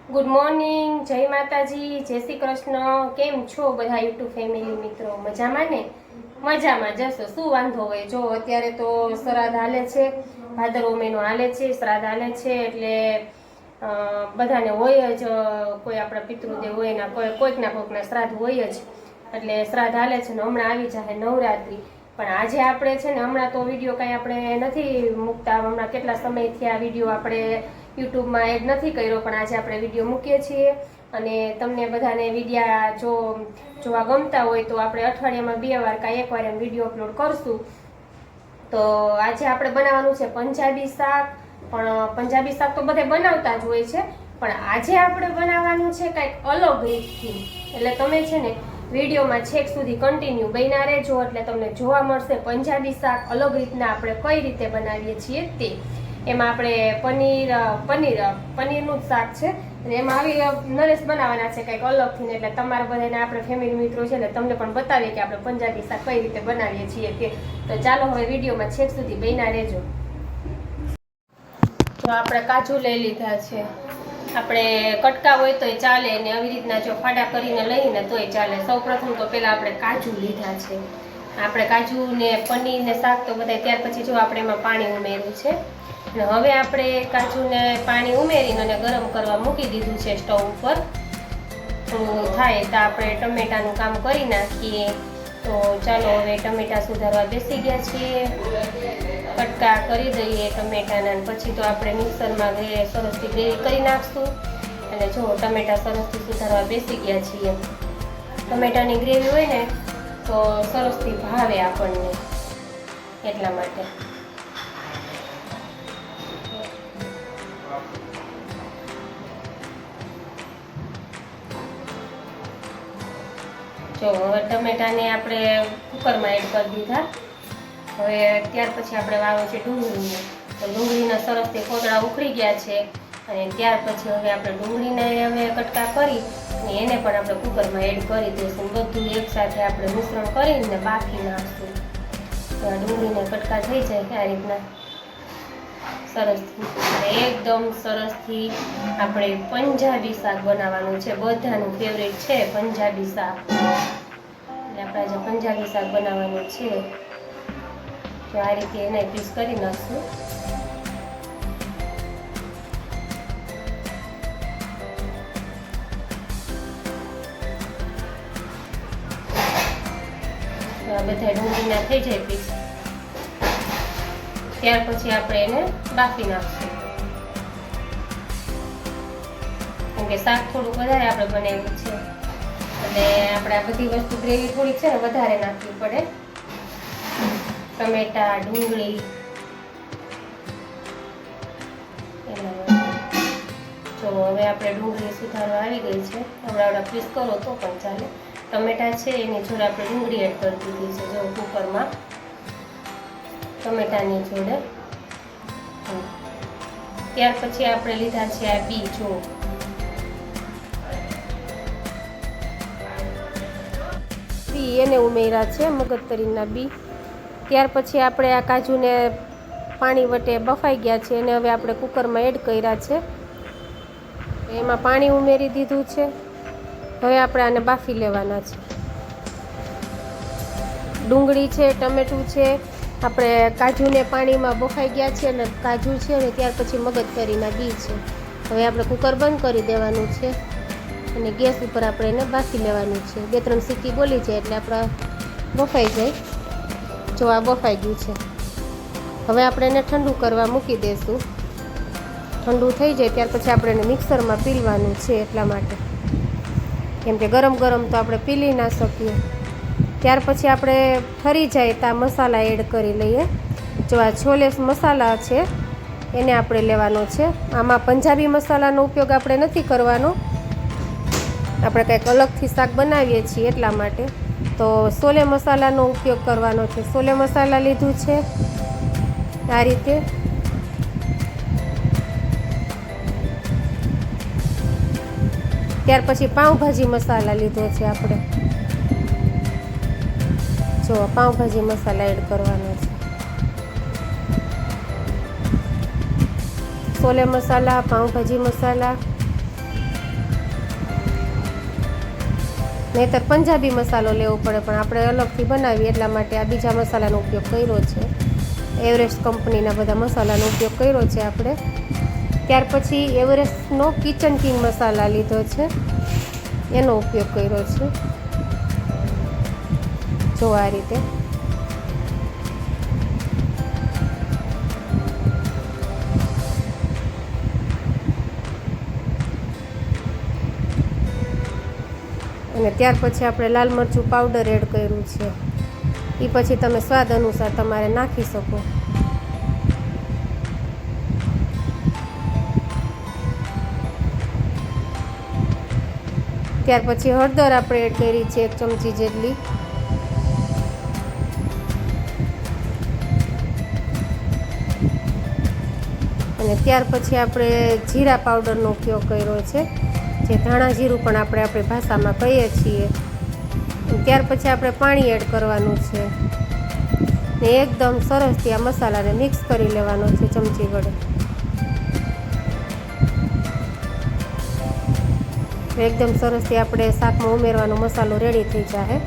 Good morning, જય માતાજી, જય શ્રી કૃષ્ણ। કેમ છો બધા યુટ્યુબ ફેમિલી મિત્રો? મજામાં ને? મજામાં જશો, શું વાંધો હોય। જો અત્યારે તો શ્રાદ્ધ હાલે છે, ભાદરવો મહિનો હાલે છે, શ્રાદ્ધ હાલે છે એટલે બધાને હોય જ, કોઈ આપણા પિતૃદેવ હોય ના કોઈકના શ્રાદ્ધ હોય જ, એટલે શ્રાદ્ધ હાલે છે ને હમણાં આવી જાય નવરાત્રિ। પણ આજે આપણે છે ને હમણાં તો વિડીયો કાંઈ આપણે નથી મૂકતા, હમણાં કેટલા સમયથી આ વિડીયો આપણે યુટ્યુબમાં એડ નથી કર્યો, પણ આજે આપણે વિડીયો મૂકીએ છીએ અને તમને બધાને વિડીયા જોવા ગમતા હોય તો આપણે અઠવાડિયામાં 2 વાર કાંઈ 1 વાર એમ વિડીયો અપલોડ કરશું। તો આજે આપણે બનાવવાનું છે પંજાબી શાક, પણ પંજાબી શાક તો બધે બનાવતા જ હોય છે, પણ આજે આપણે બનાવવાનું છે કંઈક અલગ રીતથી, એટલે તમે છે ને વિડીયોમાં છેક સુધી કન્ટિન્યુ બન્યા રહેજો, એટલે તમને જોવા મળશે પંજાબી શાક અલગ રીતના આપણે કઈ રીતે બનાવીએ છીએ તે। એમાં આપણે પનીરનું જ શાક છે અને એમાં આવી નરેશ બનાવવાના છે કંઈક અલગથી, એટલે તમારા બધાને આપણે ફેમિલી મિત્રો છે ને તમને પણ બતાવીએ કે આપણે પંજાબી શાક કઈ રીતે બનાવીએ છીએ તે। તો ચાલો હવે વિડીયોમાં છેક સુધી બન્યા રહેજો। તો આપણે કાજુ લઈ લીધા છે, આપણે કટકા હોય તોય ચાલે ને આવી રીતના જો ફાડા કરીને લઈને તોય ચાલે। સૌપ્રથમ તો પહેલાં આપણે કાજુ લીધા છે, આપણે કાજુ ને પનીર ને શાક તો બધા ત્યાર પછી જો આપણે એમાં પાણી ઉમેર્યું છે અને હવે આપણે કાજુને પાણી ઉમેરીને અને ગરમ કરવા મૂકી દીધું છે સ્ટવ ઉપર। થોડું થાય તો આપણે ટમેટાનું કામ કરી નાખીએ। તો ચાલો હવે ટમેટા સુધારવા બેસી ગયા છીએ, કટકા કરી દઈએ ટમેટાના, પછી તો આપણે મિક્સરમાં સરસથી ગ્રેવી કરી નાખશું। અને જો ટમેટા સરસથી સુધારવા બેસી ગયા છીએ, ટમેટાની ગ્રેવી હોય ને તો સરસથી ભાવે આપણને, એટલા માટે। જો હવે ટમેટાને આપણે કુકરમાં એડ કરી દીધા। હવે ત્યાર પછી આપણે વાવવું છે ડુંગળીને, તો ડુંગળીના સરસથી કોતરા ઉખડી ગયા છે અને ત્યાર પછી હવે આપણે ડુંગળીને હવે કટકા કરી અને એને પણ આપણે કુકરમાં એડ કરી દઈશું। બધું એકસાથે આપણે મિશ્રણ કરીને બાફી નાખશું। તો આ ડુંગળીને કટકા થઈ જાય આ રીતના સરસથી, અને એકદમ સરસથી આપણે પંજાબી શાક બનાવવાનું છે, બધાનું ફેવરેટ છે પંજાબી શાક, એટલે આપણે આજે પંજાબી શાક બનાવવાનું છે। તો આ રીતે એને પીસ કરી નાખશું। તો આ બધા ડુંગળીના થઈ જાય પીસ, ત્યાર પછી આપણે એને બાફી નાખશું, કેમ કે શાક થોડુંક વધારે આપણે બનાવ્યું છે એટલે આપણે આ બધી વસ્તુ ગ્રેવી થોડીક છે ને વધારે નાખવી પડે, ટમેટા ડુંગળી એના। જો હવે આપણે ડુંગળી સુધારવા આવી ગઈ છે, હમણાં પીસ કરો તો પણ ચાલે। ટમેટા છે એની જોડે આપણે ડુંગળી એડ કરી દીધી છે, જો કુકરમાં ટમેટાની જોડે। ત્યાર પછી આપણે લીધા છે આ બી, જો બી એને ઉમેર્યા છે, મગજતરીના બી। ત્યાર પછી આપણે આ કાજુને પાણી વટે બફાઈ ગયા છે અને હવે આપણે કુકરમાં એડ કર્યા છે, એમાં પાણી ઉમેરી દીધું છે। હવે આપણે આને બાફી લેવાના છે। ડુંગળી છે, ટમેટું છે, આપણે કાજુને પાણીમાં બફાઈ ગયા છે અને કાજુ છે અને ત્યાર પછી મગજતરીના બી છે। હવે આપણે કુકર બંધ કરી દેવાનું છે અને ગેસ ઉપર આપણે એને બાફી લેવાનું છે। 2-3 સીટી બોલી જાય એટલે આપણે બફાઈ જાય। જો આ બફાઈ ગયું છે, હવે આપણે એને ઠંડુ કરવા મૂકી દઈશું। ઠંડુ થઈ જાય ત્યાર પછી આપણે એને મિક્સરમાં પીલવાનું છે, એટલા માટે, કેમ કે ગરમ ગરમ તો આપણે પીલી ના શકીએ। ત્યાર પછી આપણે ઠરી જાય તો મસાલા એડ કરી લઈએ। જો આ છોલે મસાલા છે એને આપણે લેવાનો છે, આમાં પંજાબી મસાલાનો ઉપયોગ આપણે નથી કરવાનો, આપણે કંઈક અલગથી શાક બનાવીએ છીએ એટલા માટે, તો છોલે મસાલાનો ઉપયોગ કરવાનો છે। છોલે મસાલા લીધું છે આ રીતે। ત્યાર પછી પાઉંભાજી મસાલા લીધો છે આપણે, જો પાઉંભાજી મસાલા એડ કરવાનો છે। छोले मसाला, पाव भाजी मसाला નહીંતર પંજાબી મસાલો લેવો પડે, પણ આપણે અલગથી બનાવીએ એટલા માટે આ બીજા મસાલાનો ઉપયોગ કર્યો છે. એવરેસ્ટ કંપનીના બધા મસાલાનો ઉપયોગ કર્યો છે આપણે. ત્યાર પછી એવરેસ્ટનો કિચન કિંગ મસાલા લીધો છે, એનો ઉપયોગ કર્યો છે. જો આ રીતે. અને ત્યાર પછી આપણે લાલ મરચું પાવડર એડ કર્યું છે. એ પછી તમે સ્વાદ અનુસાર તમારે નાખી શકો. ત્યાર પછી હળદર આપણે એડ કરી છે 1 ચમચી જેટલી. અને ત્યાર પછી આપણે જીરા પાવડરનો ઉપયોગ કર્યો છે, જે ધાણા જીરું પણ આપણે આપણી ભાષામાં કહીએ છીએ. ત્યાર પછી આપણે પાણી એડ કરવાનું છે ને એકદમ સરસથી આ મસાલાને મિક્સ કરી લેવાનો છે ચમચી વડે. એકદમ સરસથી આપણે શાકમાં ઉમેરવાનો મસાલો રેડી થઈ જાય.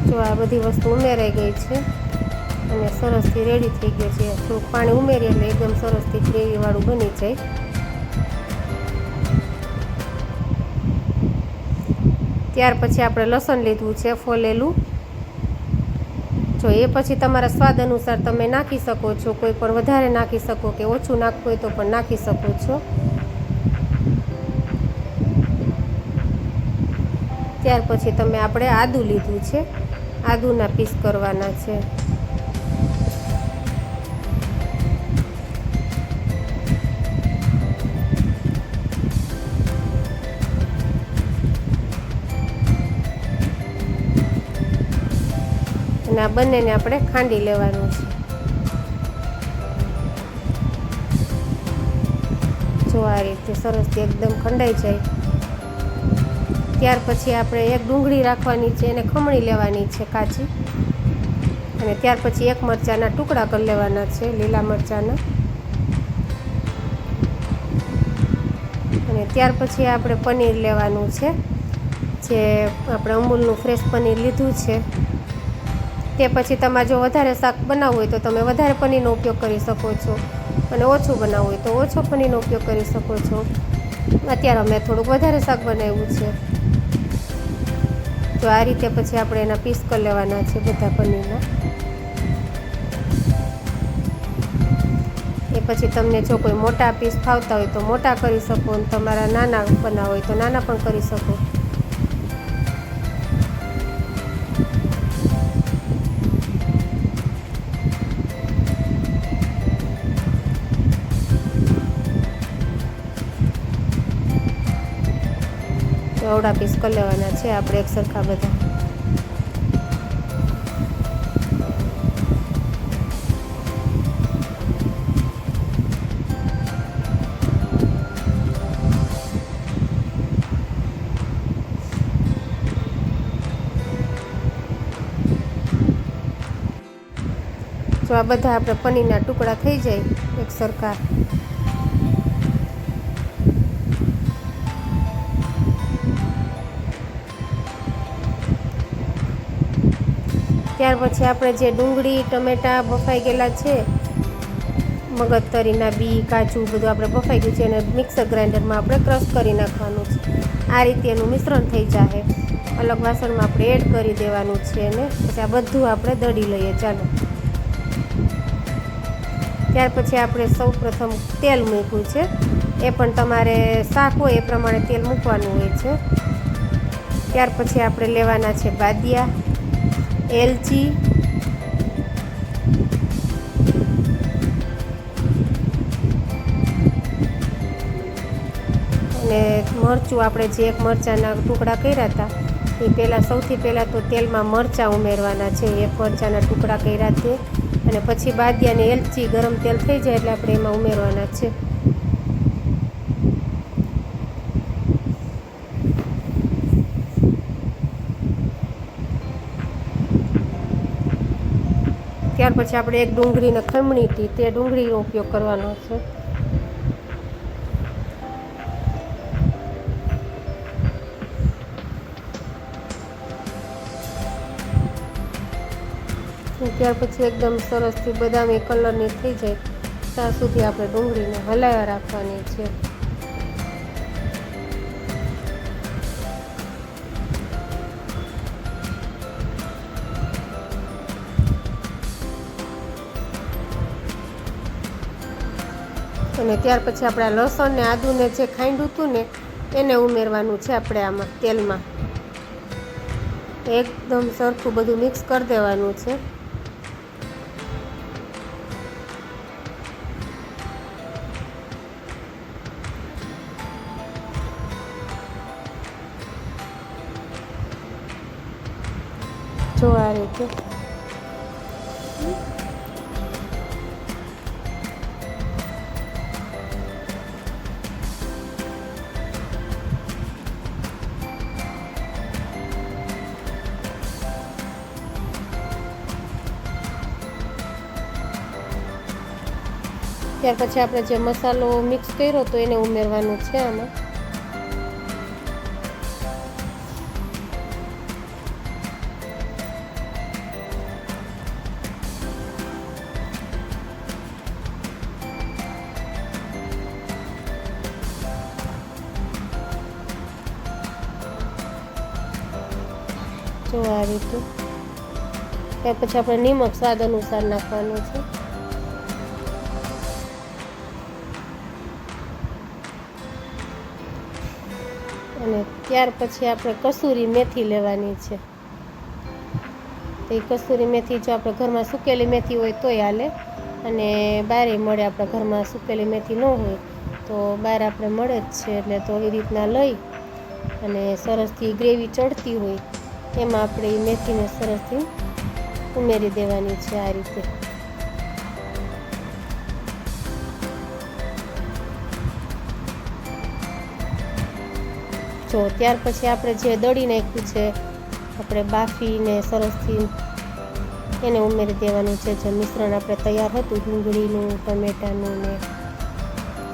જો આ બધી વસ્તુ ઉમેરાઈ ગઈ છે અને સરસથી રેડી થઈ ગયો છે. થોડુંક પાણી ઉમેરીએ એટલે એકદમ સરસથી ગ્રેવીવાળું બની જાય. ત્યાર પછી આપણે લસણ લીધું છે ફોલેલું. જો એ પછી તમારા સ્વાદ અનુસાર તમે નાખી શકો છો. કોઈ પણ વધારે નાખી શકો કે ઓછું નાખવું હોય તો પણ નાખી શકો છો. ત્યાર પછી આપણે આદું લીધું છે, આદુના પીસ કરવાના છે. અને આ બંનેને આપણે ખાંડી લેવાનું છે. જો આ રીતે સરસથી એકદમ ખંડાઈ જાય. ત્યાર પછી આપણે એક ડુંગળી રાખવાની છે, એને ખમણી લેવાની છે કાચી. અને ત્યાર પછી 1 મરચાંના ટુકડા કરી લેવાના છે, લીલા મરચાંના. અને ત્યાર પછી આપણે પનીર લેવાનું છે, જે આપણે અમૂલનું ફ્રેશ પનીર લીધું છે. તે પછી તમારે જો વધારે શાક બનાવવું હોય તો તમે વધારે પનીરનો ઉપયોગ કરી શકો છો, અને ઓછું બનાવવું હોય તો ઓછો પનીરનો ઉપયોગ કરી શકો છો. અત્યારે અમે થોડુંક વધારે શાક બનાવ્યું છે. તો આ રીતે પછી આપણે એના પીસ કરી લેવાના છે બધા પનીરના. એ પછી તમને જો કોઈ મોટા પીસ ખાવતા હોય તો મોટા કરી શકો, અને તમારા નાના બનાવવા હોય તો નાના પણ કરી શકો. અવડા પીસ કરી લેવાના છે આપણે એક સરખા બધા. જો આ બધા આપણે પનીરના ટુકડા થઈ જાય એક સરખા. ત્યાર પછી આપણે જે ડુંગળી ટમેટાં બફાઈ ગયેલા છે, મગજતરીના બી કાજુ બધું આપણે બફાઈ ગયું છે, અને મિક્સર ગ્રાઇન્ડરમાં આપણે ક્રશ કરી નાખવાનું છે. આ રીતે એનું મિશ્રણ થઈ જાય. અલગ વાસણમાં આપણે એડ કરી દેવાનું છે અને પછી આ બધું આપણે દળી લઈએ. ચાલો. ત્યાર પછી આપણે સૌપ્રથમ તેલ મૂક્યું છે. એ પણ તમારે શાક હોય એ પ્રમાણે તેલ મૂકવાનું હોય છે. ત્યાર પછી આપણે લેવાના છે બાદિયા, એલચી, અને મરચું આપણે જે 1 મરચાંના ટુકડા કર્યા હતા એ સૌથી પહેલાં તો તેલમાં મરચાં ઉમેરવાના છે. 1 મરચાંના ટુકડા કર્યા તે, અને પછી બાદિયા અને એલચી ગરમ તેલ થઈ જાય એટલે આપણે એમાં ઉમેરવાના છે. ત્યાર પછી આપણે એક ડુંગળીને ખમણી હતી તે ડુંગળીનો ઉપયોગ કરવાનો છે. ત્યાર પછી એકદમ સરસથી બદામી કલરની થઈ જાય ત્યાં સુધી આપણે ડુંગળીને હલાવ્યા રાખવાની છે. અને ત્યાર પછી આપણે આ લસણ ને આદુને જે ખાંડ્યું હતું ને એને ઉમેરવાનું છે આપણે આમાં તેલમાં. એકદમ સરખું બધું મિક્સ કરી દેવાનું છે. જો આ રીતે ત્યાર પછી આપણે જે મસાલો મિક્સ કર્યો તો એને ઉમેરવાનું છે આમાં. જો આ રીતે. ત્યાર પછી આપણે નિમક સ્વાદ અનુસાર નાખવાનું છે. અને ત્યાર પછી આપણે કસૂરી મેથી લેવાની છે. તો એ કસૂરી મેથી જો આપણે ઘરમાં સૂકેલી મેથી હોય તોય હાલે, અને બહારે મળે. આપણા ઘરમાં સૂકેલી મેથી ન હોય તો બહાર આપણે મળે જ છે. એટલે તો એ રીતના લઈ અને સરસથી ગ્રેવી ચડતી હોય એમાં આપણે એ મેથીને સરસથી ઉમેરી દેવાની છે આ રીતે. જો ત્યાર પછી આપણે જે દળી નાખ્યું છે આપણે બાફીને સરસથી એને ઉમેરી દેવાનું છે. જે મિશ્રણ આપણે તૈયાર હતું ડુંગળીનું, ટમેટાનું ને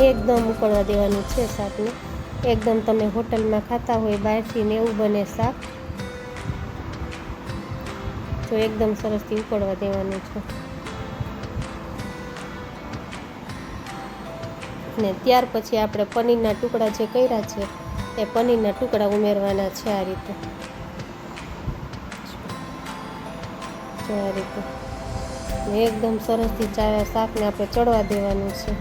એકદમ ઉકળવા દેવાનું છે શાકને. એકદમ તમે હોટલમાં ખાતા હોય બહારથી ને એવું બને શાક. તો એકદમ સરસથી ઉકળવા દેવાનું છે. ને ત્યાર પછી આપણે પનીરના ટુકડા જે કર્યા છે એ પનીરના ટુકડા ઉમેરવાના છે આ રીતે. જો આ રીતે એકદમ સરસથી શાકને આપણે ચડવા દેવાનું છે.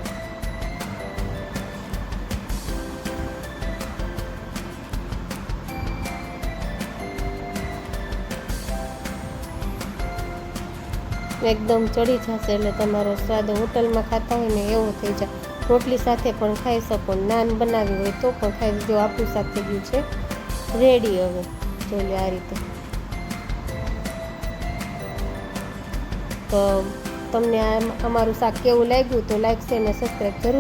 એકદમ ચડી જશે એટલે તમારો સ્વાદ હોટલમાં ખાતા હોય ને એવો થઈ જાય. રોટલી સાથે પણ ખાઈ શકો, નાન બનાવી હોય તો પણ ખાઈ. જો આપણું શાક થઈ ગયું છે રેડી. હવે જોઈ લે આ રીતે. તો તમને અમારું શાક કેવું લાગ્યું તો લાઈક, શેર અને સબસ્ક્રાઈબ જરૂર